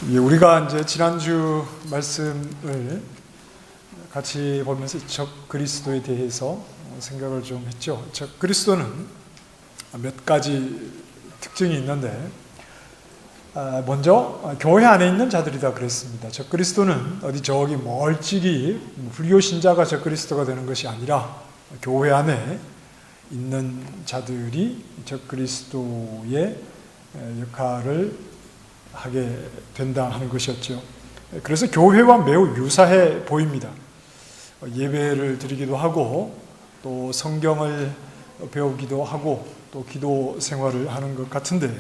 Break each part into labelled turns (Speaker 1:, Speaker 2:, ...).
Speaker 1: 우리가 이제 지난주 말씀을 같이 보면서 적 그리스도에 대해서 생각을 좀 했죠. 적 그리스도는 몇 가지 특징이 있는데, 먼저 교회 안에 있는 자들이다 그랬습니다. 적 그리스도는 어디 저기 멀찍이 불교 신자가 적 그리스도가 되는 것이 아니라 교회 안에 있는 자들이 적 그리스도의 역할을 하게 된다 하는 것이었죠. 그래서 교회와 매우 유사해 보입니다. 예배를 드리기도 하고 또 성경을 배우기도 하고 또 기도 생활을 하는 것 같은데,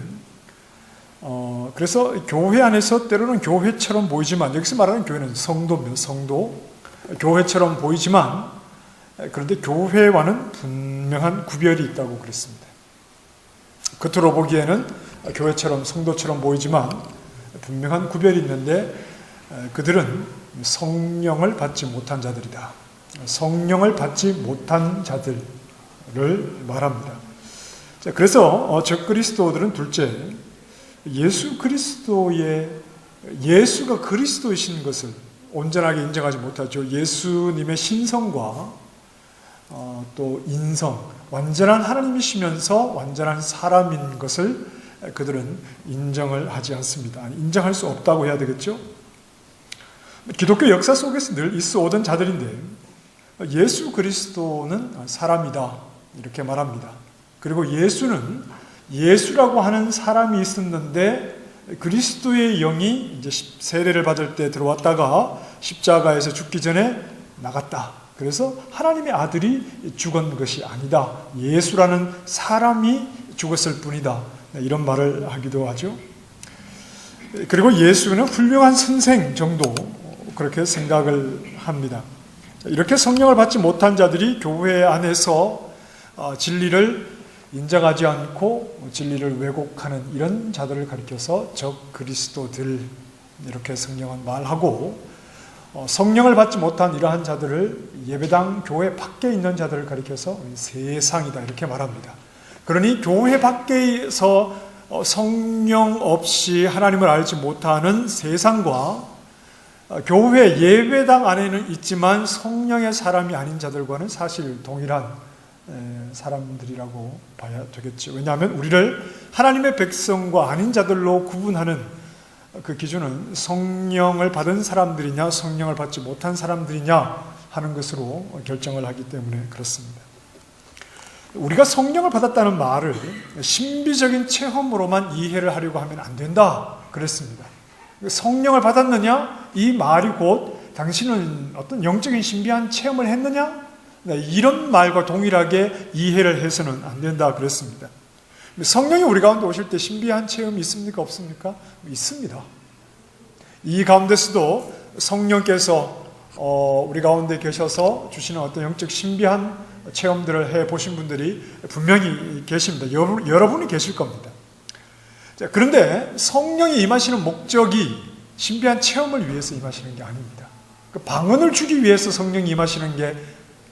Speaker 1: 그래서 교회 안에서 때로는 교회처럼 보이지만, 여기서 말하는 교회는 성도입니다. 성도. 교회처럼 보이지만 그런데 교회와는 분명한 구별이 있다고 그랬습니다. 겉으로 보기에는 교회처럼 성도처럼 보이지만 분명한 구별이 있는데, 그들은 성령을 받지 못한 자들이다. 성령을 받지 못한 자들을 말합니다. 그래서 적 그리스도들은 둘째, 예수가 그리스도이신 것을 온전하게 인정하지 못하죠. 예수님의 신성과 또 인성, 완전한 하나님이시면서 완전한 사람인 것을 그들은 인정을 하지 않습니다. 아니, 인정할 수 없다고 해야 되겠죠? 기독교 역사 속에서 늘 있어 오던 자들인데, 예수 그리스도는 사람이다 이렇게 말합니다. 그리고 예수는 예수라고 하는 사람이 있었는데 그리스도의 영이 이제 세례를 받을 때 들어왔다가 십자가에서 죽기 전에 나갔다. 그래서 하나님의 아들이 죽은 것이 아니다. 예수라는 사람이 죽었을 뿐이다. 이런 말을 하기도 하죠. 그리고 예수는 훌륭한 선생 정도 그렇게 생각을 합니다. 이렇게 성령을 받지 못한 자들이 교회 안에서 진리를 인정하지 않고 진리를 왜곡하는 이런 자들을 가리켜서 적 그리스도들 이렇게 성령은 말하고, 성령을 받지 못한 이러한 자들을 예배당 교회 밖에 있는 자들을 가리켜서 세상이다 이렇게 말합니다. 그러니 교회 밖에서 성령 없이 하나님을 알지 못하는 세상과 교회 예배당 안에는 있지만 성령의 사람이 아닌 자들과는 사실 동일한 사람들이라고 봐야 되겠죠. 왜냐하면 우리를 하나님의 백성과 아닌 자들로 구분하는 그 기준은 성령을 받은 사람들이냐 성령을 받지 못한 사람들이냐 하는 것으로 결정을 하기 때문에 그렇습니다. 우리가 성령을 받았다는 말을 신비적인 체험으로만 이해를 하려고 하면 안 된다 그랬습니다. 성령을 받았느냐? 이 말이 곧 당신은 어떤 영적인 신비한 체험을 했느냐? 이런 말과 동일하게 이해를 해서는 안 된다 그랬습니다. 성령이 우리 가운데 오실 때 신비한 체험이 있습니까? 없습니까? 있습니다. 이 가운데서도 성령께서 우리 가운데 계셔서 주시는 어떤 영적 신비한 체험들을 해보신 분들이 분명히 계십니다. 여러분이 계실 겁니다. 자, 그런데 성령이 임하시는 목적이 신비한 체험을 위해서 임하시는 게 아닙니다. 그 방언을 주기 위해서 성령이 임하시는 게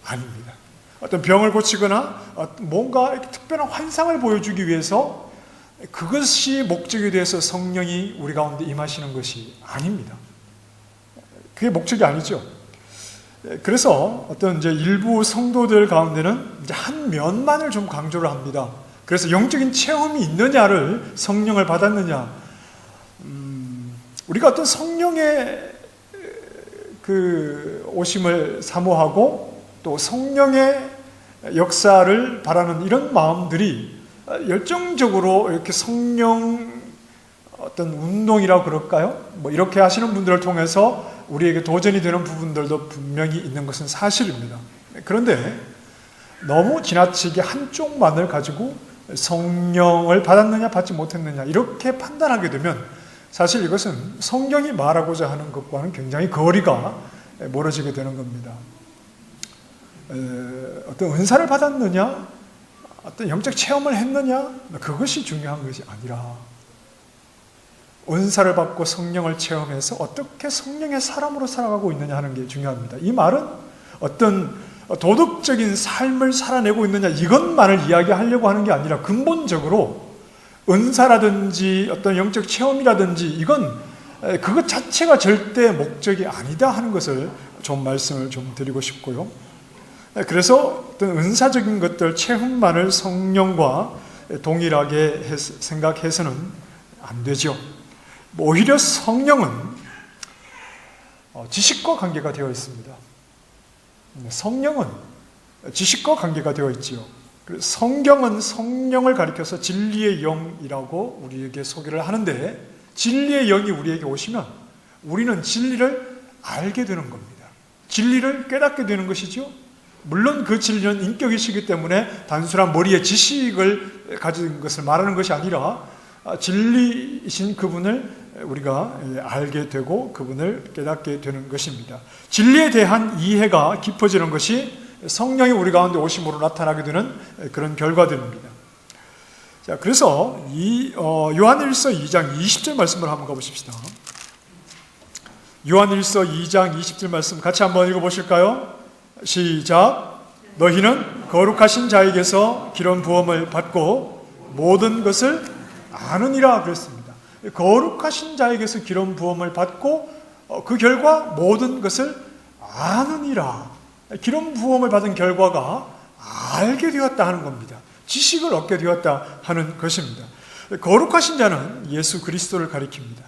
Speaker 1: 아닙니다. 어떤 병을 고치거나 뭔가 특별한 환상을 보여주기 위해서 그것이 목적이 돼서 성령이 우리 가운데 임하시는 것이 아닙니다. 그게 목적이 아니죠. 그래서 어떤 이제 일부 성도들 가운데는 이제 한 면만을 좀 강조를 합니다. 그래서 영적인 체험이 있느냐를 성령을 받았느냐, 우리가 어떤 성령의 그 오심을 사모하고 또 성령의 역사를 바라는 이런 마음들이 열정적으로 이렇게 성령 어떤 운동이라고 그럴까요? 뭐 이렇게 하시는 분들을 통해서 우리에게 도전이 되는 부분들도 분명히 있는 것은 사실입니다. 그런데 너무 지나치게 한쪽만을 가지고 성령을 받았느냐 받지 못했느냐 이렇게 판단하게 되면 사실 이것은 성경이 말하고자 하는 것과는 굉장히 거리가 멀어지게 되는 겁니다. 어떤 은사를 받았느냐, 어떤 영적 체험을 했느냐, 그것이 중요한 것이 아니라 은사를 받고 성령을 체험해서 어떻게 성령의 사람으로 살아가고 있느냐 하는 게 중요합니다. 이 말은 어떤 도덕적인 삶을 살아내고 있느냐 이것만을 이야기하려고 하는 게 아니라 근본적으로 은사라든지 어떤 영적 체험이라든지 이건 그것 자체가 절대 목적이 아니다 하는 것을 좀 말씀을 좀 드리고 싶고요. 그래서 어떤 은사적인 것들, 체험만을 성령과 동일하게 생각해서는 안 되죠. 오히려 성령은 지식과 관계가 되어 있습니다. 성령은 지식과 관계가 되어 있지요. 성경은 성령을 가리켜서 진리의 영이라고 우리에게 소개를 하는데, 진리의 영이 우리에게 오시면 우리는 진리를 알게 되는 겁니다. 진리를 깨닫게 되는 것이죠. 물론 그 진리는 인격이시기 때문에 단순한 머리에 지식을 가진 것을 말하는 것이 아니라 진리이신 그분을 우리가 알게 되고 그분을 깨닫게 되는 것입니다. 진리에 대한 이해가 깊어지는 것이 성령이 우리 가운데 오심으로 나타나게 되는 그런 결과들입니다. 자, 그래서 이 요한일서 2장 20절 말씀을 한번 가보십시다. 요한일서 2장 20절 말씀 같이 한번 읽어보실까요? 시작. 너희는 거룩하신 자에게서 기름 부음을 받고 모든 것을 아느니라 그랬습니다. 거룩하신 자에게서 기름 부음을 받고 그 결과 모든 것을 아느니라. 기름 부음을 받은 결과가 알게 되었다 하는 겁니다. 지식을 얻게 되었다 하는 것입니다. 거룩하신 자는 예수 그리스도를 가리킵니다.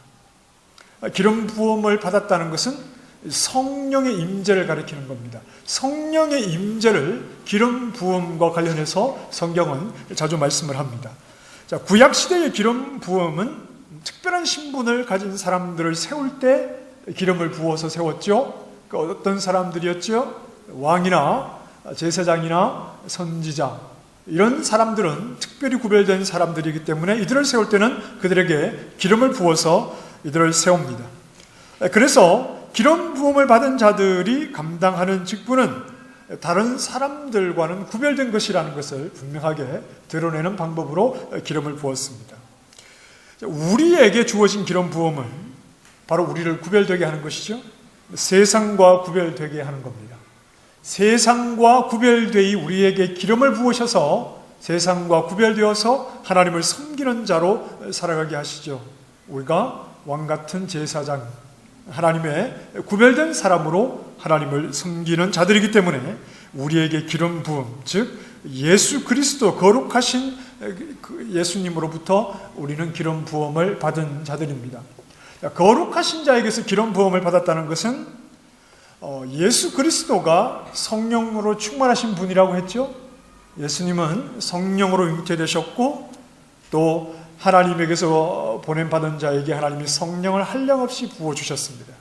Speaker 1: 기름 부음을 받았다는 것은 성령의 임재를 가리키는 겁니다. 성령의 임재를 기름 부음과 관련해서 성경은 자주 말씀을 합니다. 자, 구약 시대의 기름 부음은 특별한 신분을 가진 사람들을 세울 때 기름을 부어서 세웠죠. 그 어떤 사람들이었죠? 왕이나 제사장이나 선지자, 이런 사람들은 특별히 구별된 사람들이기 때문에 이들을 세울 때는 그들에게 기름을 부어서 이들을 세웁니다. 그래서 기름 부음을 받은 자들이 감당하는 직분은 다른 사람들과는 구별된 것이라는 것을 분명하게 드러내는 방법으로 기름을 부었습니다. 우리에게 주어진 기름 부음은 바로 우리를 구별되게 하는 것이죠. 세상과 구별되게 하는 겁니다. 세상과 구별되이 우리에게 기름을 부으셔서 세상과 구별되어서 하나님을 섬기는 자로 살아가게 하시죠. 우리가 왕같은 제사장, 하나님의 구별된 사람으로 하나님을 섬기는 자들이기 때문에 우리에게 기름 부음, 즉 예수 그리스도 거룩하신 예수님으로부터 우리는 기름 부음을 받은 자들입니다. 거룩하신 자에게서 기름 부음을 받았다는 것은 예수 그리스도가 성령으로 충만하신 분이라고 했죠. 예수님은 성령으로 잉태되셨고 또 하나님에게서 보냄받은 자에게 하나님이 성령을 한량없이 부어주셨습니다.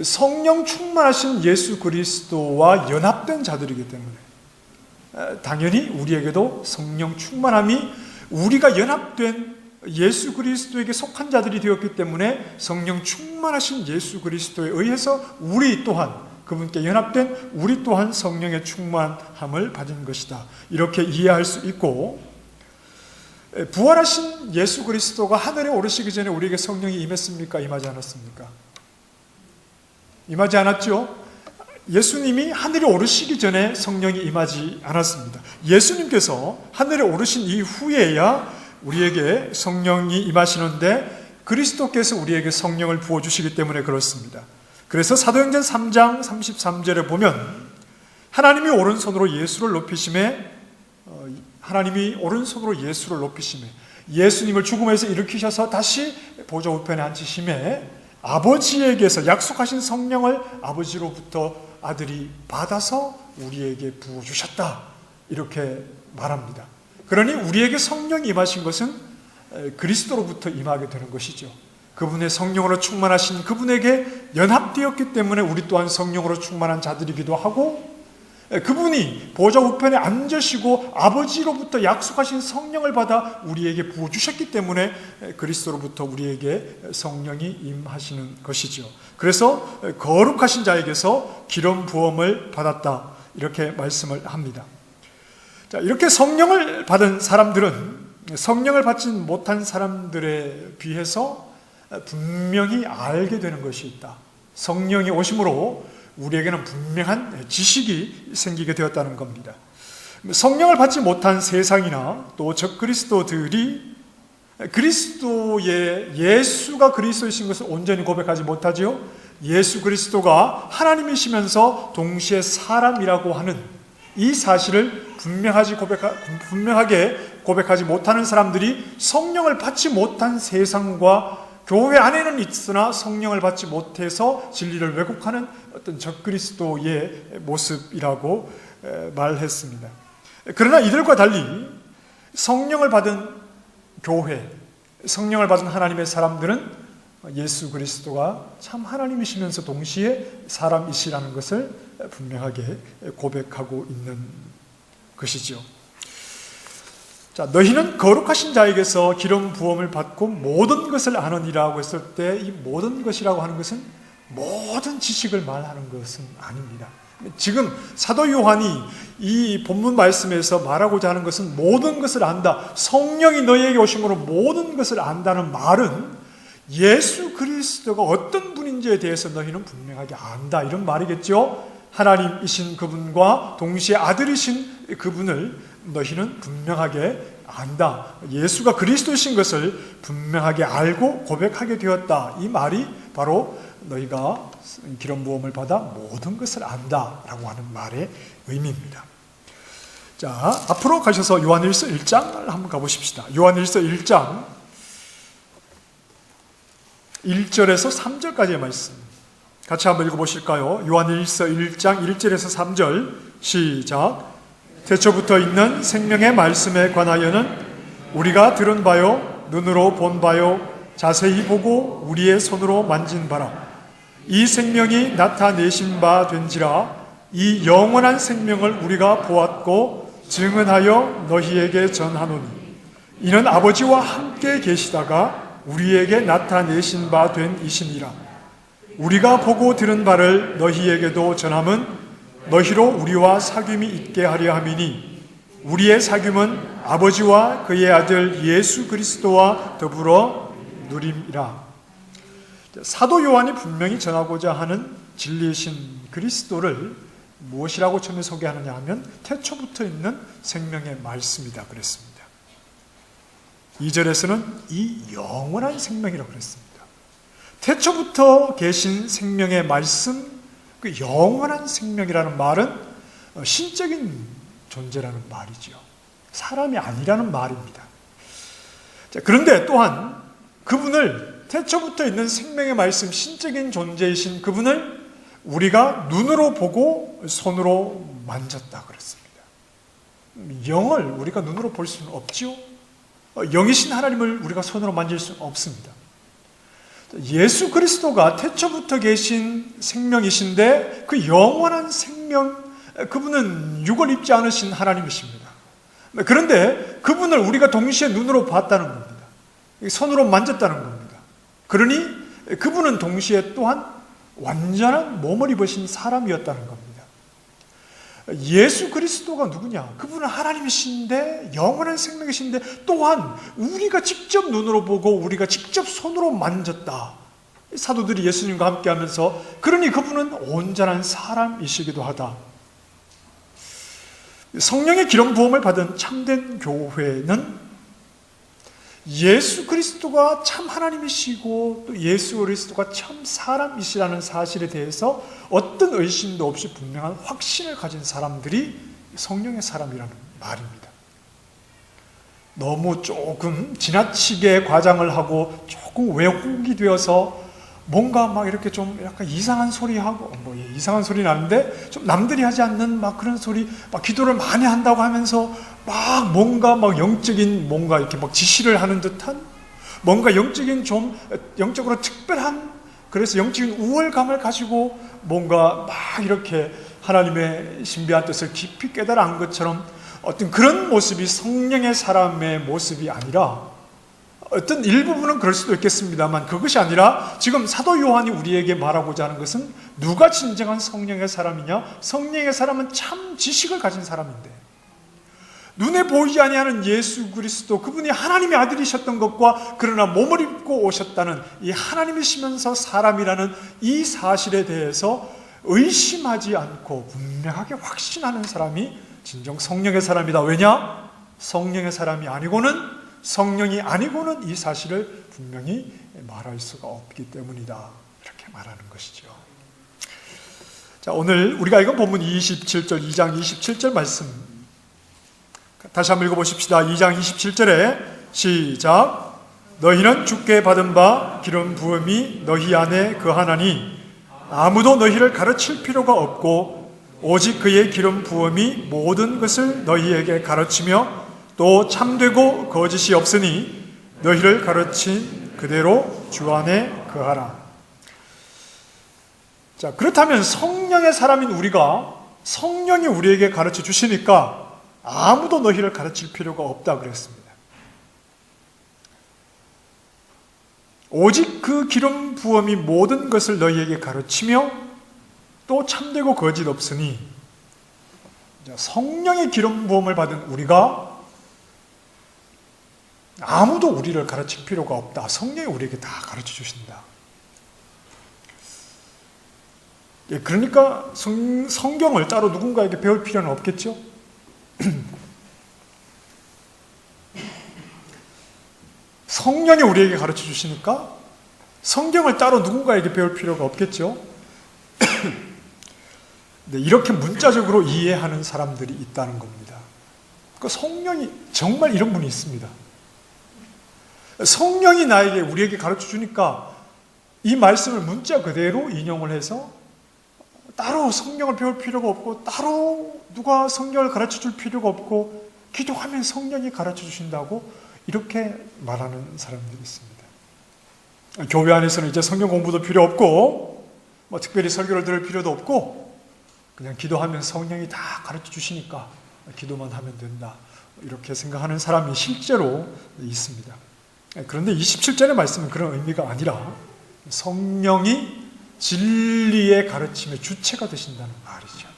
Speaker 1: 성령 충만하신 예수 그리스도와 연합된 자들이기 때문에 당연히 우리에게도 성령 충만함이 우리가 연합된 예수 그리스도에게 속한 자들이 되었기 때문에 성령 충만하신 예수 그리스도에 의해서 우리 또한 그분께 연합된 우리 또한 성령의 충만함을 받은 것이다. 이렇게 이해할 수 있고, 부활하신 예수 그리스도가 하늘에 오르시기 전에 우리에게 성령이 임했습니까? 임하지 않았습니까? 임하지 않았죠? 예수님이 하늘에 오르시기 전에 성령이 임하지 않았습니다. 예수님께서 하늘에 오르신 이후에야 우리에게 성령이 임하시는데 그리스도께서 우리에게 성령을 부어주시기 때문에 그렇습니다. 그래서 사도행전 3장 33절에 보면 하나님이 오른손으로 예수를 높이심에 예수님을 죽음에서 일으키셔서 다시 보좌 우편에 앉히심에 아버지에게서 약속하신 성령을 아버지로부터 아들이 받아서 우리에게 부어주셨다, 이렇게 말합니다. 그러니 우리에게 성령이 임하신 것은 그리스도로부터 임하게 되는 것이죠. 그분의 성령으로 충만하신 그분에게 연합되었기 때문에 우리 또한 성령으로 충만한 자들이기도 하고, 그분이 보좌 우편에 앉으시고 아버지로부터 약속하신 성령을 받아 우리에게 부어주셨기 때문에 그리스도로부터 우리에게 성령이 임하시는 것이죠. 그래서 거룩하신 자에게서 기름 부음을 받았다, 이렇게 말씀을 합니다. 자, 이렇게 성령을 받은 사람들은 성령을 받지 못한 사람들에 비해서 분명히 알게 되는 것이 있다. 성령이 오심으로 우리에게는 분명한 지식이 생기게 되었다는 겁니다. 성령을 받지 못한 세상이나 또 적그리스도들이 그리스도의 예수가 그리스도이신 것을 온전히 고백하지 못하지요. 예수 그리스도가 하나님이시면서 동시에 사람이라고 하는 이 사실을 분명하게 고백하지 못하는 사람들이 성령을 받지 못한 세상과 교회 안에는 있으나 성령을 받지 못해서 진리를 왜곡하는 어떤 적그리스도의 모습이라고 말했습니다. 그러나 이들과 달리 성령을 받은 교회, 성령을 받은 하나님의 사람들은 예수 그리스도가 참 하나님이시면서 동시에 사람이시라는 것을 분명하게 고백하고 있는 것이죠. 자, 너희는 거룩하신 자에게서 기름 부음을 받고 모든 것을 아느니라고 했을 때 이 모든 것이라고 하는 것은 모든 지식을 말하는 것은 아닙니다. 지금 사도 요한이 이 본문 말씀에서 말하고자 하는 것은 모든 것을 안다. 성령이 너희에게 오심으로 모든 것을 안다는 말은 예수 그리스도가 어떤 분인지에 대해서 너희는 분명하게 안다. 이런 말이겠죠. 하나님이신 그분과 동시에 아들이신 그분을 너희는 분명하게 안다. 예수가 그리스도이신 것을 분명하게 알고 고백하게 되었다. 이 말이 바로 너희가 기름 부음을 받아 모든 것을 안다라고 하는 말의 의미입니다. 자, 앞으로 가셔서 요한일서 1장을 한번 가보십시다. 요한일서 1장 1절에서 3절까지의 말씀 같이 한번 읽어보실까요? 요한일서 1장 1절에서 3절 시작. 태초부터 있는 생명의 말씀에 관하여는 우리가 들은 바요 눈으로 본 바요 자세히 보고 우리의 손으로 만진 바라. 이 생명이 나타내신 바 된지라. 이 영원한 생명을 우리가 보았고 증언하여 너희에게 전하노니 이는 아버지와 함께 계시다가 우리에게 나타내신 바 된 이시니라. 우리가 보고 들은 바를 너희에게도 전함은 너희로 우리와 사귐이 있게 하려 함이니 우리의 사귐은 아버지와 그의 아들 예수 그리스도와 더불어 누림이라. 사도 요한이 분명히 전하고자 하는 진리이신 그리스도를 무엇이라고 처음에 소개하느냐 하면 태초부터 있는 생명의 말씀이다 그랬습니다. 2절에서는 이 영원한 생명이라고 그랬습니다. 태초부터 계신 생명의 말씀, 그 영원한 생명이라는 말은 신적인 존재라는 말이죠. 사람이 아니라는 말입니다. 자, 그런데 또한 그분을 태초부터 있는 생명의 말씀, 신적인 존재이신 그분을 우리가 눈으로 보고 손으로 만졌다 그랬습니다. 영을 우리가 눈으로 볼 수는 없지요. 영이신 하나님을 우리가 손으로 만질 수는 없습니다. 예수 그리스도가 태초부터 계신 생명이신데 그 영원한 생명, 그분은 육을 입지 않으신 하나님이십니다. 그런데 그분을 우리가 동시에 눈으로 봤다는 겁니다. 손으로 만졌다는 겁니다. 그러니 그분은 동시에 또한 완전한 몸을 입으신 사람이었다는 겁니다. 예수 그리스도가 누구냐? 그분은 하나님이신데 영원한 생명이신데 또한 우리가 직접 눈으로 보고 우리가 직접 손으로 만졌다. 사도들이 예수님과 함께 하면서 그러니 그분은 온전한 사람이시기도 하다. 성령의 기름 부음을 받은 참된 교회는 예수 그리스도가 참 하나님이시고 또 예수 그리스도가 참 사람이시라는 사실에 대해서 어떤 의심도 없이 분명한 확신을 가진 사람들이 성령의 사람이라는 말입니다. 너무 조금 지나치게 과장을 하고 조금 왜곡이 되어서 뭔가 막 이렇게 좀 약간 이상한 소리 하고 이상한 소리 나는데 좀 남들이 하지 않는 막 그런 소리, 막 기도를 많이 한다고 하면서 막 뭔가 막 영적인 뭔가 이렇게 막 지시를 하는 듯한 뭔가 영적인 좀 영적으로 특별한, 그래서 영적인 우월감을 가지고 뭔가 막 이렇게 하나님의 신비한 뜻을 깊이 깨달아 안 것처럼 어떤 그런 모습이 성령의 사람의 모습이 아니라, 어떤 일부분은 그럴 수도 있겠습니다만 그것이 아니라 지금 사도 요한이 우리에게 말하고자 하는 것은 누가 진정한 성령의 사람이냐? 성령의 사람은 참 지식을 가진 사람인데 눈에 보이지 아니하는 예수 그리스도, 그분이 하나님의 아들이셨던 것과 그러나 몸을 입고 오셨다는 이 하나님이시면서 사람이라는 이 사실에 대해서 의심하지 않고 분명하게 확신하는 사람이 진정 성령의 사람이다. 왜냐? 성령의 사람이 아니고는 성령이 아니고는 이 사실을 분명히 말할 수가 없기 때문이다. 이렇게 말하는 것이죠. 자, 오늘 우리가 읽은 본문 27절, 2장 27절 말씀 다시 한번 읽어보십시다. 2장 27절에 시작. 너희는 주께 받은 바 기름 부음이 너희 안에 거하나니 아무도 너희를 가르칠 필요가 없고 오직 그의 기름 부음이 모든 것을 너희에게 가르치며 또 참되고 거짓이 없으니 너희를 가르친 그대로 주 안에 거하라. 자, 그렇다면 성령의 사람인 우리가 성령이 우리에게 가르쳐 주시니까 아무도 너희를 가르칠 필요가 없다 그랬습니다. 오직 그 기름 부음이 모든 것을 너희에게 가르치며 또 참되고 거짓 없으니 성령의 기름 부음을 받은 우리가 아무도 우리를 가르칠 필요가 없다. 성령이 우리에게 다 가르쳐 주신다. 그러니까 성경을 따로 누군가에게 배울 필요는 없겠죠? 성령이 우리에게 가르쳐 주시니까 성경을 따로 누군가에게 배울 필요가 없겠죠? 네, 이렇게 문자적으로 이해하는 사람들이 있다는 겁니다. 그 성령이 정말 이런 분이 있습니다. 성령이 우리에게 가르쳐 주니까 이 말씀을 문자 그대로 인용을 해서 따로 성경을 배울 필요가 없고 따로 누가 성경을 가르쳐 줄 필요가 없고 기도하면 성령이 가르쳐 주신다고 이렇게 말하는 사람들이 있습니다. 교회 안에서는 이제 성경 공부도 필요 없고 특별히 설교를 들을 필요도 없고 그냥 기도하면 성령이 다 가르쳐 주시니까 기도만 하면 된다. 이렇게 생각하는 사람이 실제로 있습니다. 그런데 27절의 말씀은 그런 의미가 아니라 성령이 진리의 가르침의 주체가 되신다는 말이죠.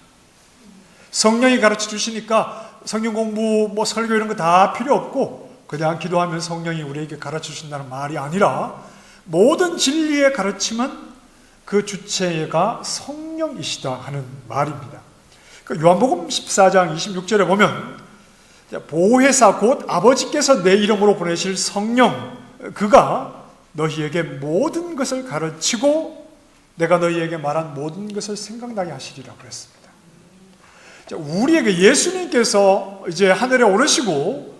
Speaker 1: 성령이 가르쳐 주시니까 성경 공부, 설교 이런 거 다 필요 없고 그냥 기도하면 성령이 우리에게 가르쳐 주신다는 말이 아니라 모든 진리의 가르침은 그 주체가 성령이시다 하는 말입니다. 요한복음 14장 26절에 보면 보혜사 곧 아버지께서 내 이름으로 보내실 성령 그가 너희에게 모든 것을 가르치고 내가 너희에게 말한 모든 것을 생각나게 하시리라 그랬습니다. 우리에게 예수님께서 이제 하늘에 오르시고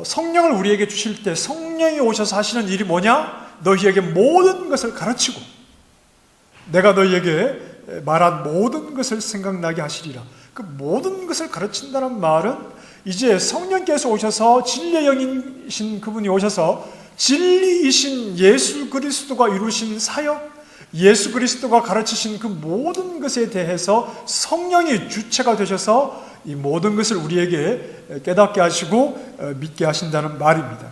Speaker 1: 성령을 우리에게 주실 때 성령이 오셔서 하시는 일이 뭐냐? 너희에게 모든 것을 가르치고 내가 너희에게 말한 모든 것을 생각나게 하시리라. 그 모든 것을 가르친다는 말은 이제 성령께서 오셔서 진리의 영이신 그분이 오셔서 진리이신 예수 그리스도가 이루신 사역, 예수 그리스도가 가르치신 그 모든 것에 대해서 성령이 주체가 되셔서 이 모든 것을 우리에게 깨닫게 하시고 믿게 하신다는 말입니다.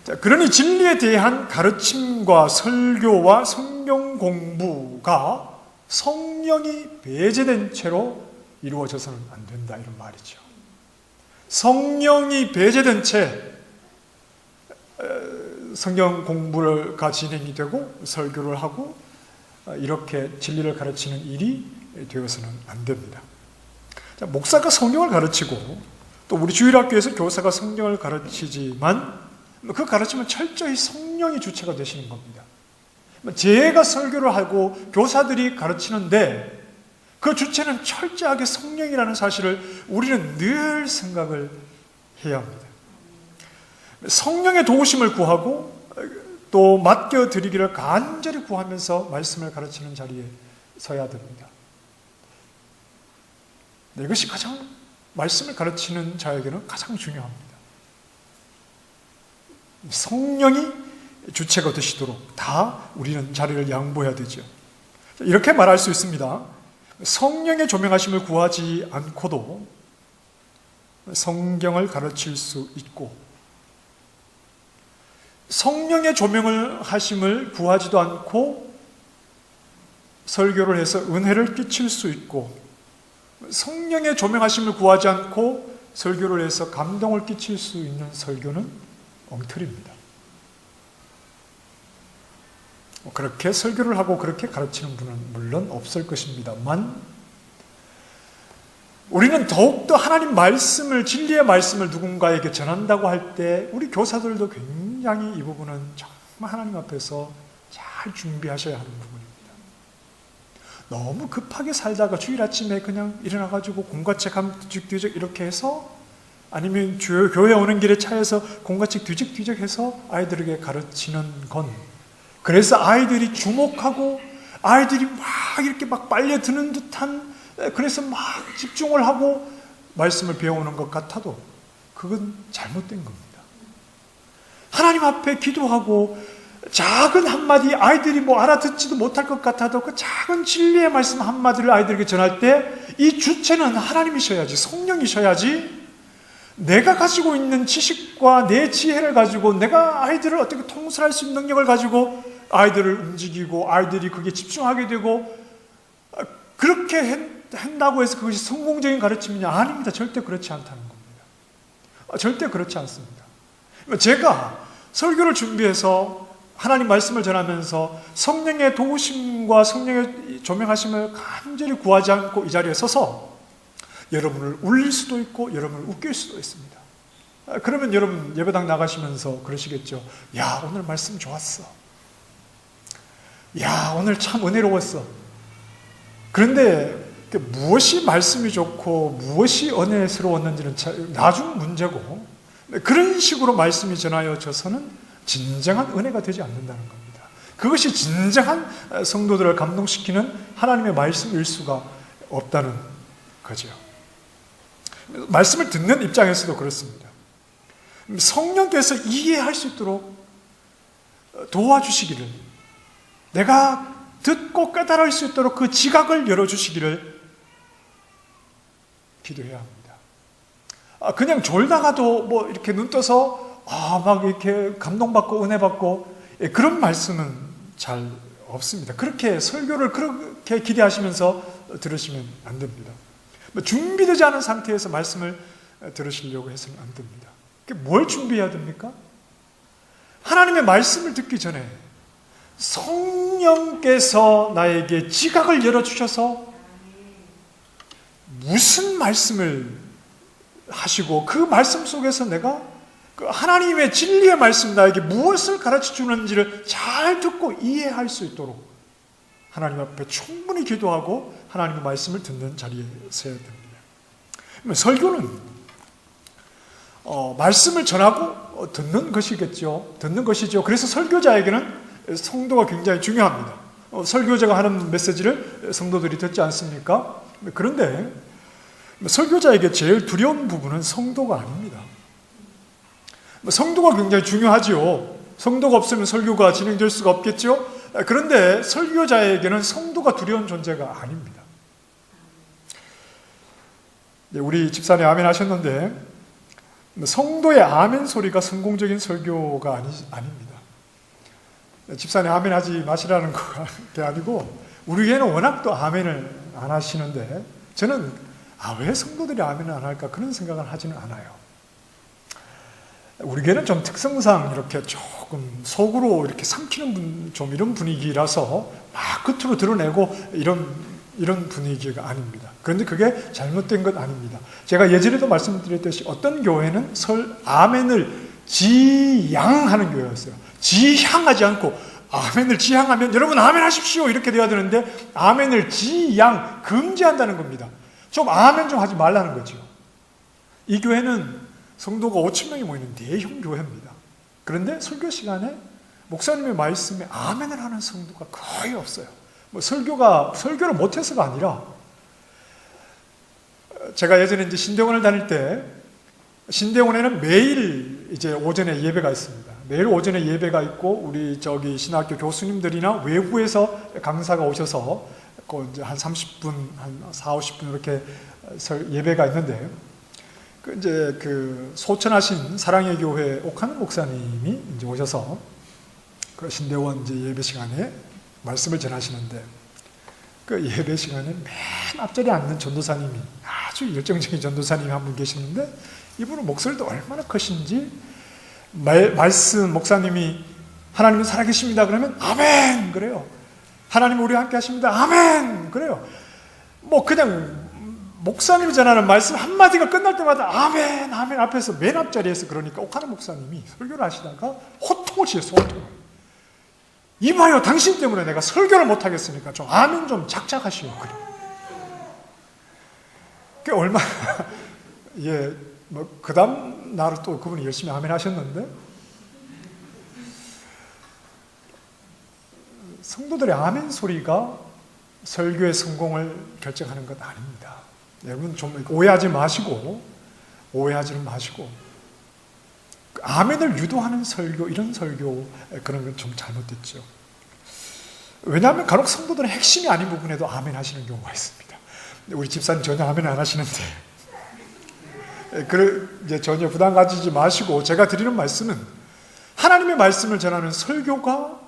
Speaker 1: 자, 그러니 진리에 대한 가르침과 설교와 성경 공부가 성령이 배제된 채로 이루어져서는 안 된다 이런 말이죠. 성령이 배제된 채 성경 공부가 진행이 되고 설교를 하고 이렇게 진리를 가르치는 일이 되어서는 안 됩니다. 자, 목사가 성경을 가르치고 또 우리 주일학교에서 교사가 성경을 가르치지만 그 가르침은 철저히 성령이 주체가 되시는 겁니다. 제가 설교를 하고 교사들이 가르치는데 그 주체는 철저하게 성령이라는 사실을 우리는 늘 생각을 해야 합니다. 성령의 도우심을 구하고 또 맡겨드리기를 간절히 구하면서 말씀을 가르치는 자리에 서야 됩니다. 이것이 가장 말씀을 가르치는 자에게는 가장 중요합니다. 성령이 주체가 되시도록 다 우리는 자리를 양보해야 되죠. 이렇게 말할 수 있습니다. 성령의 조명하심을 구하지 않고도 성경을 가르칠 수 있고 성령의 조명을 하심을 구하지도 않고 설교를 해서 은혜를 끼칠 수 있고 성령의 조명하심을 구하지 않고 설교를 해서 감동을 끼칠 수 있는 설교는 엉터리입니다. 그렇게 설교를 하고 그렇게 가르치는 분은 물론 없을 것입니다만 우리는 더욱더 하나님 말씀을, 진리의 말씀을 누군가에게 전한다고 할 때 우리 교사들도 굉장히 이 부분은 정말 하나님 앞에서 잘 준비하셔야 하는 부분입니다. 너무 급하게 살다가 주일 아침에 그냥 일어나가지고 공과책 한 뒤적뒤적 이렇게 해서, 아니면 교회 오는 길에 차에서 공과책 뒤적뒤적 해서 아이들에게 가르치는 건, 그래서 아이들이 주목하고 아이들이 막 이렇게 막 빨려드는 듯한, 그래서 막 집중을 하고 말씀을 배우는 것 같아도 그건 잘못된 겁니다. 하나님 앞에 기도하고 작은 한마디, 아이들이 뭐 알아듣지도 못할 것 같아도 그 작은 진리의 말씀 한마디를 아이들에게 전할 때 이 주체는 하나님이셔야지, 성령이셔야지, 내가 가지고 있는 지식과 내 지혜를 가지고 내가 아이들을 어떻게 통솔할 수 있는 능력을 가지고 아이들을 움직이고 아이들이 그게 집중하게 되고, 그렇게 한다고 해서 그것이 성공적인 가르침이냐? 아닙니다. 절대 그렇지 않다는 겁니다. 절대 그렇지 않습니다. 제가 설교를 준비해서 하나님 말씀을 전하면서 성령의 도우심과 성령의 조명하심을 간절히 구하지 않고 이 자리에 서서 여러분을 울릴 수도 있고 여러분을 웃길 수도 있습니다. 그러면 여러분 예배당 나가시면서 그러시겠죠. 야, 오늘 말씀 좋았어. 야, 오늘 참 은혜로웠어. 그런데 무엇이 말씀이 좋고 무엇이 은혜스러웠는지는 나중 문제고, 그런 식으로 말씀이 전하여져서는 진정한 은혜가 되지 않는다는 겁니다. 그것이 진정한 성도들을 감동시키는 하나님의 말씀일 수가 없다는 거죠. 말씀을 듣는 입장에서도 그렇습니다. 성령께서 이해할 수 있도록 도와주시기를, 내가 듣고 깨달을 수 있도록 그 지각을 열어주시기를 기도해야 합니다. 그냥 졸다가도 뭐 이렇게 눈 떠서 막 이렇게 감동받고 은혜받고 그런 말씀은 잘 없습니다. 그렇게 설교를 그렇게 기대하시면서 들으시면 안 됩니다. 준비되지 않은 상태에서 말씀을 들으시려고 해서는 안 됩니다. 뭘 준비해야 됩니까? 하나님의 말씀을 듣기 전에 성령께서 나에게 지각을 열어주셔서 무슨 말씀을 하시고 그 말씀 속에서 내가 그 하나님의 진리의 말씀, 나에게 무엇을 가르쳐 주는지를 잘 듣고 이해할 수 있도록 하나님 앞에 충분히 기도하고 하나님의 말씀을 듣는 자리에 서야 됩니다. 설교는 말씀을 전하고 듣는 것이겠죠. 듣는 것이죠. 그래서 설교자에게는 성도가 굉장히 중요합니다. 설교자가 하는 메시지를 성도들이 듣지 않습니까? 그런데 설교자에게 제일 두려운 부분은 성도가 아닙니다. 성도가 굉장히 중요하지요. 성도가 없으면 설교가 진행될 수가 없겠죠. 그런데 설교자에게는 성도가 두려운 존재가 아닙니다. 우리 집사님 아멘 하셨는데 성도의 아멘 소리가 성공적인 설교가 아닙니다. 집사님 아멘 하지 마시라는 게 아니고, 우리 교회는 워낙 또 아멘을 안 하시는데 저는 왜 성도들이 아멘을 안 할까 그런 생각을 하지는 않아요. 우리 교회는 좀 특성상 이렇게 조금 속으로 이렇게 삼키는 좀 이런 분위기라서 막 끝으로 드러내고 이런 분위기가 아닙니다. 그런데 그게 잘못된 것 아닙니다. 제가 예전에도 말씀드렸듯이 어떤 교회는 아멘을 지향하는 교회였어요. 지향하지 않고 아멘을 지향하면 여러분 아멘 하십시오 이렇게 돼야 되는데 아멘을 지향, 금지한다는 겁니다. 좀 아멘 좀 하지 말라는 거죠. 이 교회는 성도가 5천 명이 모이는 대형 교회입니다. 그런데 설교 시간에 목사님의 말씀에 아멘을 하는 성도가 거의 없어요. 설교를 못해서가 아니라, 제가 예전에 이제 신대원을 다닐 때 신대원에는 매일 이제 오전에 예배가 있습니다. 매일 오전에 예배가 있고 우리 신학교 교수님들이나 외부에서 강사가 오셔서 이제 한 30분, 한 4, 50분 이렇게 예배가 있는데, 이제 소천하신 사랑의 교회 옥한 목사님이 이제 오셔서 그 신대원 이제 예배 시간에 말씀을 전하시는데, 그 예배 시간에 맨 앞자리에 앉는 전도사님이, 아주 열정적인 전도사님이 한 분 계시는데, 이분은 목소리도 얼마나 크신지, 말씀 목사님이 하나님은 살아계십니다 그러면 아멘 그래요. 하나님 우리와 함께 하십니다 아멘 그래요. 그냥 목사님이 전하는 말씀 한마디가 끝날 때마다 아멘, 아멘 앞에서 맨 앞자리에서 그러니까 옥하는 목사님이 설교를 하시다가 호통을 치셨어요. 호통을. 이봐요, 당신 때문에 내가 설교를 못하겠으니까 좀 아멘 좀 작작하시오. 그래. 그게 얼마나 예, 뭐 그 다음 날 또 그분이 열심히 아멘 하셨는데, 성도들의 아멘 소리가 설교의 성공을 결정하는 것 아닙니다. 여러분 좀 오해하지 마시고 아멘을 유도하는 설교, 이런 설교, 그런 건 좀 잘못됐죠. 왜냐하면 간혹 성도들의 핵심이 아닌 부분에도 아멘 하시는 경우가 있습니다. 우리 집사님 전혀 아멘 안 하시는데, 이제 전혀 부담 가지지 마시고, 제가 드리는 말씀은 하나님의 말씀을 전하는 설교가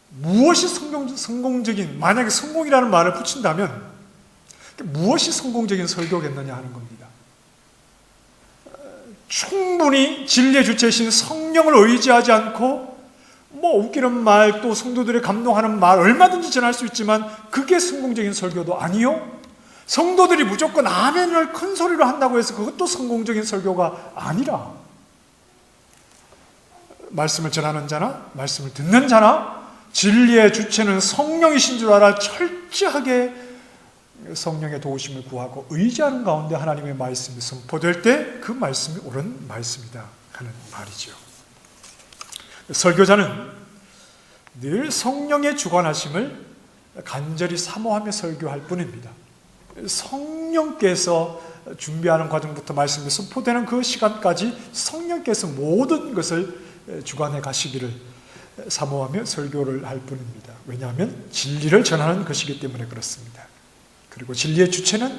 Speaker 1: 무엇이 성공적인, 만약에 성공이라는 말을 붙인다면 무엇이 성공적인 설교겠느냐 하는 겁니다. 충분히 진리의 주체이신 성령을 의지하지 않고 뭐 웃기는 말, 또 성도들의 감동하는 말 얼마든지 전할 수 있지만 그게 성공적인 설교도 아니요, 성도들이 무조건 아멘을 큰 소리로 한다고 해서 그것도 성공적인 설교가 아니라, 말씀을 전하는 자나 말씀을 듣는 자나 진리의 주체는 성령이신 줄 알아 철저하게 성령의 도우심을 구하고 의지하는 가운데 하나님의 말씀이 선포될 때 그 말씀이 옳은 말씀이다 하는 말이죠. 설교자는 늘 성령의 주관하심을 간절히 사모하며 설교할 뿐입니다. 성령께서 준비하는 과정부터 말씀이 선포되는 그 시간까지 성령께서 모든 것을 주관해 가시기를 사모하며 설교를 할 뿐입니다. 왜냐하면 진리를 전하는 것이기 때문에 그렇습니다. 그리고 진리의 주체는,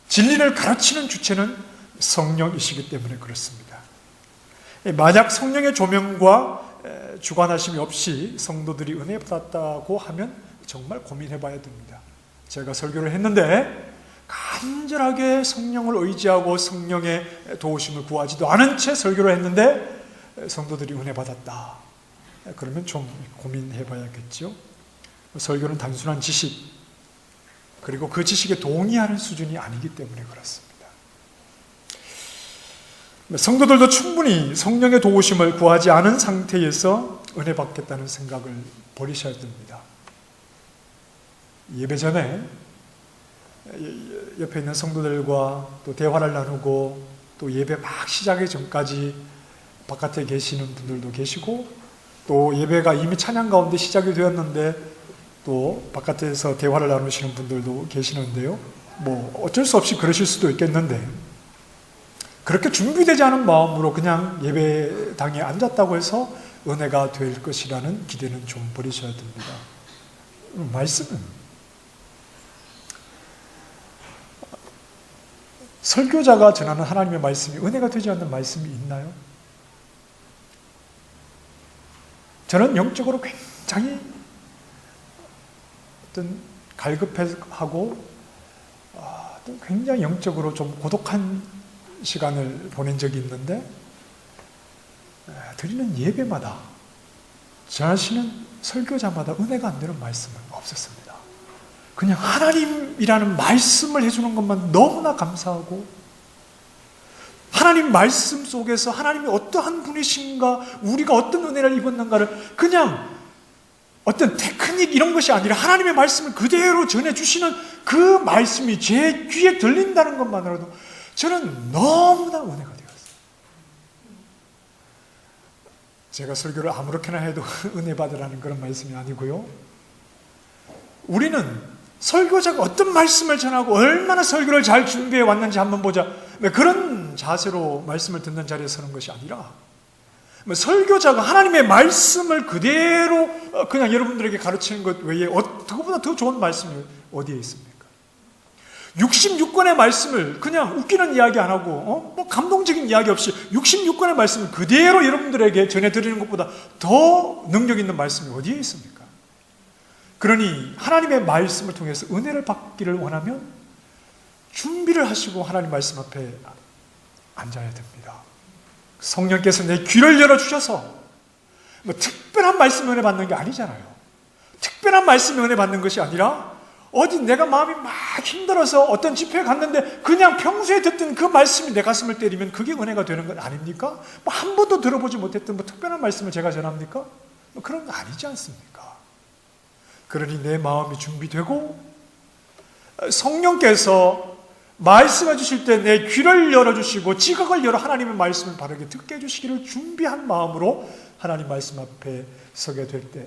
Speaker 1: 진리를 가르치는 주체는 성령이시기 때문에 그렇습니다. 만약 성령의 조명과 주관하심이 없이 성도들이 은혜 받았다고 하면 정말 고민해 봐야 됩니다. 제가 설교를 했는데 간절하게 성령을 의지하고 성령의 도우심을 구하지도 않은 채 설교를 했는데 성도들이 은혜 받았다, 그러면 좀 고민해 봐야겠죠. 설교는 단순한 지식, 그리고 그 지식에 동의하는 수준이 아니기 때문에 그렇습니다. 성도들도 충분히 성령의 도우심을 구하지 않은 상태에서 은혜 받겠다는 생각을 버리셔야 됩니다. 예배 전에 옆에 있는 성도들과 또 대화를 나누고, 또 예배 막 시작하기 전까지 바깥에 계시는 분들도 계시고, 또 예배가 이미 찬양 가운데 시작이 되었는데 또 바깥에서 대화를 나누시는 분들도 계시는데요. 뭐 어쩔 수 없이 그러실 수도 있겠는데, 그렇게 준비되지 않은 마음으로 그냥 예배당에 앉았다고 해서 은혜가 될 것이라는 기대는 좀 버리셔야 됩니다. 말씀은, 설교자가 전하는 하나님의 말씀이 은혜가 되지 않는 말씀이 있나요? 저는 영적으로 굉장히 어떤 갈급해하고 굉장히 영적으로 좀 고독한 시간을 보낸 적이 있는데, 드리는 예배마다 전하시는 설교자마다 은혜가 안 되는 말씀은 없었습니다. 그냥 하나님이라는 말씀을 해주는 것만 너무나 감사하고, 하나님 말씀 속에서 하나님이 어떠한 분이신가, 우리가 어떤 은혜를 입었는가를 그냥 어떤 테크닉 이런 것이 아니라 하나님의 말씀을 그대로 전해주시는 그 말씀이 제 귀에 들린다는 것만으로도 저는 너무나 은혜가 되었어요. 제가 설교를 아무렇게나 해도 은혜 받으라는 그런 말씀이 아니고요. 우리는 설교자가 어떤 말씀을 전하고 얼마나 설교를 잘 준비해 왔는지 한번 보자, 그런 자세로 말씀을 듣는 자리에 서는 것이 아니라, 설교자가 하나님의 말씀을 그대로 그냥 여러분들에게 가르치는 것 외에 그거보다 더 좋은 말씀이 어디에 있습니까? 66권의 말씀을 그냥 웃기는 이야기 안 하고 뭐 감동적인 이야기 없이 66권의 말씀을 그대로 여러분들에게 전해드리는 것보다 더 능력 있는 말씀이 어디에 있습니까? 그러니 하나님의 말씀을 통해서 은혜를 받기를 원하면 준비를 하시고 하나님 말씀 앞에 앉아야 됩니다. 성령께서 내 귀를 열어주셔서 뭐 특별한 말씀 은혜 받는 게 아니잖아요. 특별한 말씀 은혜 받는 것이 아니라 어디 내가 마음이 막 힘들어서 어떤 집회에 갔는데 그냥 평소에 듣던 그 말씀이 내 가슴을 때리면 그게 은혜가 되는 건 아닙니까? 뭐 한 번도 들어보지 못했던 뭐 특별한 말씀을 제가 전합니까? 뭐 그런 거 아니지 않습니까? 그러니 내 마음이 준비되고 성령께서 말씀해 주실 때 내 귀를 열어주시고 지각을 열어 하나님의 말씀을 바르게 듣게 해주시기를 준비한 마음으로 하나님 말씀 앞에 서게 될 때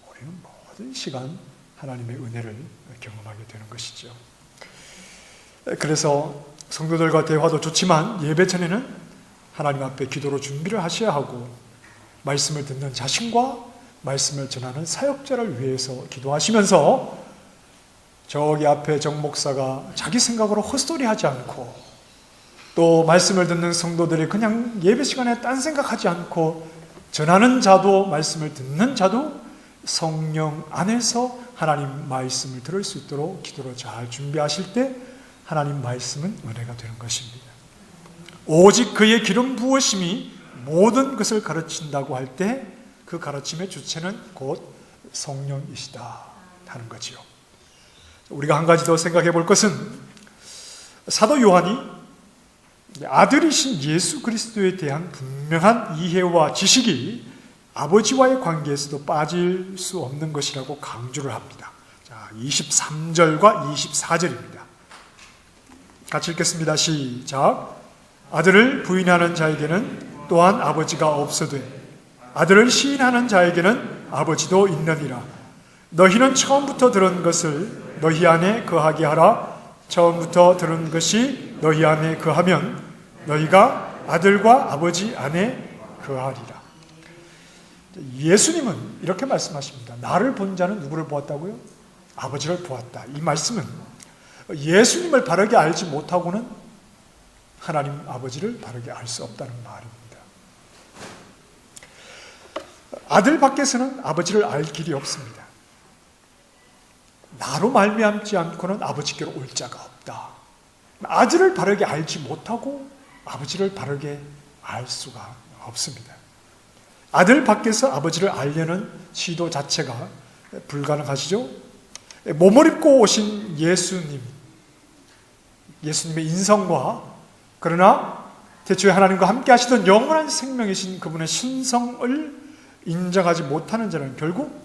Speaker 1: 우리는 모든 시간 하나님의 은혜를 경험하게 되는 것이죠. 그래서 성도들과 대화도 좋지만 예배 전에는 하나님 앞에 기도로 준비를 하셔야 하고 말씀을 듣는 자신과 말씀을 전하는 사역자를 위해서 기도하시면서 저기 앞에 정 목사가 자기 생각으로 헛소리하지 않고 또 말씀을 듣는 성도들이 그냥 예배 시간에 딴 생각하지 않고 전하는 자도 말씀을 듣는 자도 성령 안에서 하나님 말씀을 들을 수 있도록 기도로 잘 준비하실 때 하나님 말씀은 은혜가 되는 것입니다. 오직 그의 기름 부으심이 모든 것을 가르친다고 할 때 그 가르침의 주체는 곧 성령이시다 하는 거지요. 우리가 한 가지 더 생각해 볼 것은 사도 요한이 아들이신 예수 그리스도에 대한 분명한 이해와 지식이 아버지와의 관계에서도 빠질 수 없는 것이라고 강조를 합니다. 자, 23절과 24절입니다. 같이 읽겠습니다. 시작. 아들을 부인하는 자에게는 또한 아버지가 없어되 아들을 시인하는 자에게는 아버지도 있느니라. 너희는 처음부터 들은 것을 너희 안에 거하게 하라. 처음부터 들은 것이 너희 안에 거하면 너희가 아들과 아버지 안에 거하리라. 예수님은 이렇게 말씀하십니다. 나를 본 자는 누구를 보았다고요? 아버지를 보았다. 이 말씀은 예수님을 바르게 알지 못하고는 하나님 아버지를 바르게 알 수 없다는 말입니다. 아들 밖에서는 아버지를 알 길이 없습니다. 나로 말미암지 않고는 아버지께로 올 자가 없다. 아들을 바르게 알지 못하고 아버지를 바르게 알 수가 없습니다. 아들 밖에서 아버지를 알려는 시도 자체가 불가능하시죠? 몸을 입고 오신 예수님의 인성과 그러나 태초에 하나님과 함께 하시던 영원한 생명이신 그분의 신성을 인정하지 못하는 자는 결국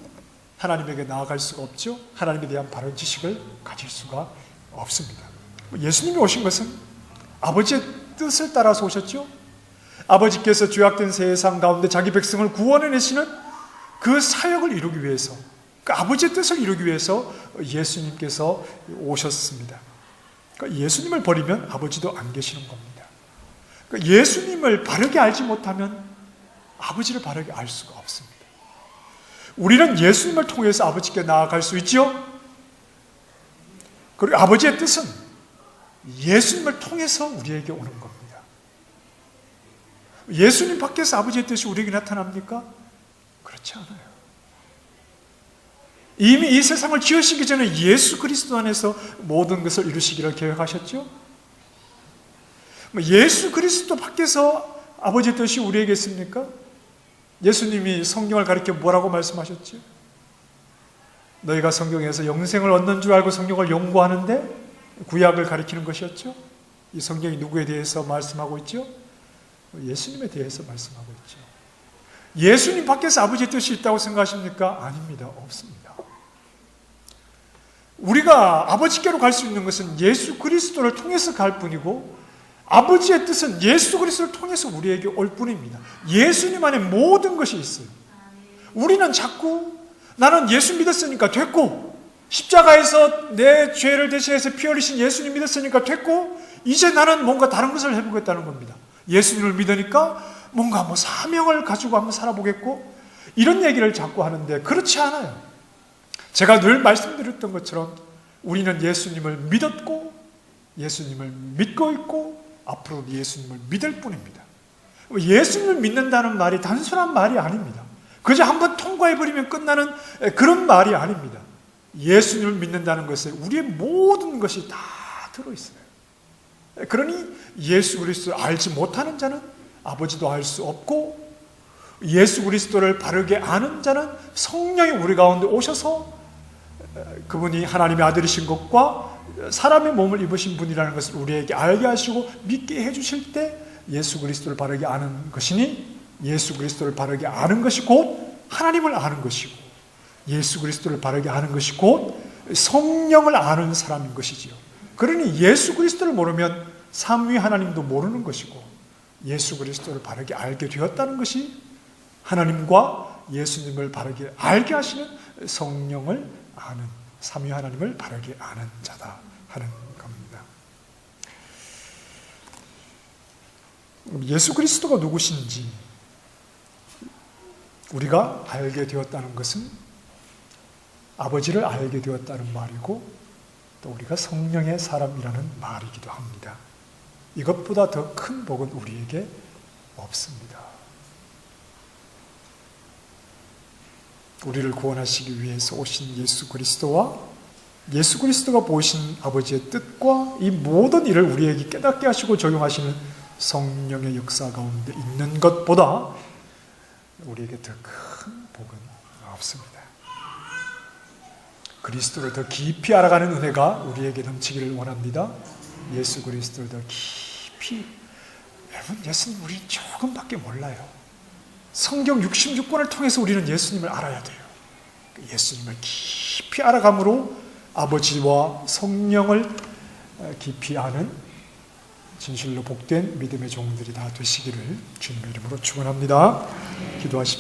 Speaker 1: 하나님에게 나아갈 수가 없죠. 하나님에 대한 바른 지식을 가질 수가 없습니다. 예수님이 오신 것은 아버지의 뜻을 따라서 오셨죠. 아버지께서 죄악된 세상 가운데 자기 백성을 구원해내시는 그 사역을 이루기 위해서, 그 아버지의 뜻을 이루기 위해서 예수님께서 오셨습니다. 그러니까 예수님을 버리면 아버지도 안 계시는 겁니다. 그러니까 예수님을 바르게 알지 못하면 아버지를 바르게 알 수가 없습니다. 우리는 예수님을 통해서 아버지께 나아갈 수 있죠. 그리고 아버지의 뜻은 예수님을 통해서 우리에게 오는 겁니다. 예수님 밖에서 아버지의 뜻이 우리에게 나타납니까? 그렇지 않아요. 이미 이 세상을 지으시기 전에 예수 그리스도 안에서 모든 것을 이루시기를 계획하셨죠. 예수 그리스도 밖에서 아버지의 뜻이 우리에게 있습니까? 예수님이 성경을 가리켜 뭐라고 말씀하셨죠? 너희가 성경에서 영생을 얻는 줄 알고 성경을 연구하는데 구약을 가리키는 것이었죠? 이 성경이 누구에 대해서 말씀하고 있죠? 예수님에 대해서 말씀하고 있죠. 예수님 밖에서 아버지의 뜻이 있다고 생각하십니까? 아닙니다. 없습니다. 우리가 아버지께로 갈 수 있는 것은 예수 그리스도를 통해서 갈 뿐이고 아버지의 뜻은 예수 그리스도를 통해서 우리에게 올 뿐입니다. 예수님 안에 모든 것이 있어요. 우리는 자꾸 나는 예수 믿었으니까 됐고 십자가에서 내 죄를 대신해서 피 흘리신 예수님 믿었으니까 됐고 이제 나는 뭔가 다른 것을 해보겠다는 겁니다. 예수님을 믿으니까 뭔가 사명을 가지고 한번 살아보겠고 이런 얘기를 자꾸 하는데 그렇지 않아요. 제가 늘 말씀드렸던 것처럼 우리는 예수님을 믿었고 예수님을 믿고 있고 앞으로도 예수님을 믿을 뿐입니다. 예수님을 믿는다는 말이 단순한 말이 아닙니다. 그저 한번 통과해버리면 끝나는 그런 말이 아닙니다. 예수님을 믿는다는 것에 우리의 모든 것이 다 들어있어요. 그러니 예수 그리스도를 알지 못하는 자는 아버지도 알 수 없고 예수 그리스도를 바르게 아는 자는 성령이 우리 가운데 오셔서 그분이 하나님의 아들이신 것과 사람의 몸을 입으신 분이라는 것을 우리에게 알게 하시고 믿게 해주실 때 예수 그리스도를 바르게 아는 것이니, 예수 그리스도를 바르게 아는 것이 곧 하나님을 아는 것이고, 예수 그리스도를 바르게 아는 것이 곧 성령을 아는 사람인 것이지요. 그러니 예수 그리스도를 모르면 삼위 하나님도 모르는 것이고, 예수 그리스도를 바르게 알게 되었다는 것이 하나님과 예수님을 바르게 알게 하시는 성령을 아는, 삼위 하나님을 바르게 아는 자다 하는 겁니다. 예수 그리스도가 누구신지 우리가 알게 되었다는 것은 아버지를 알게 되었다는 말이고, 또 우리가 성령의 사람이라는 말이기도 합니다. 이것보다 더 큰 복은 우리에게 없습니다. 우리를 구원하시기 위해서 오신 예수 그리스도와 예수 그리스도가 보신 아버지의 뜻과 이 모든 일을 우리에게 깨닫게 하시고 적용하시는 성령의 역사 가운데 있는 것보다 우리에게 더 큰 복은 없습니다. 그리스도를 더 깊이 알아가는 은혜가 우리에게 넘치기를 원합니다. 예수 그리스도를 더 깊이, 여러분, 예수님 우리 조금밖에 몰라요. 성경 66권을 통해서 우리는 예수님을 알아야 돼요. 예수님을 깊이 알아감으로 아버지와 성령을 깊이 아는 진실로 복된 믿음의 종들이 다 되시기를 주님의 이름으로 축원합니다. 기도하십시오.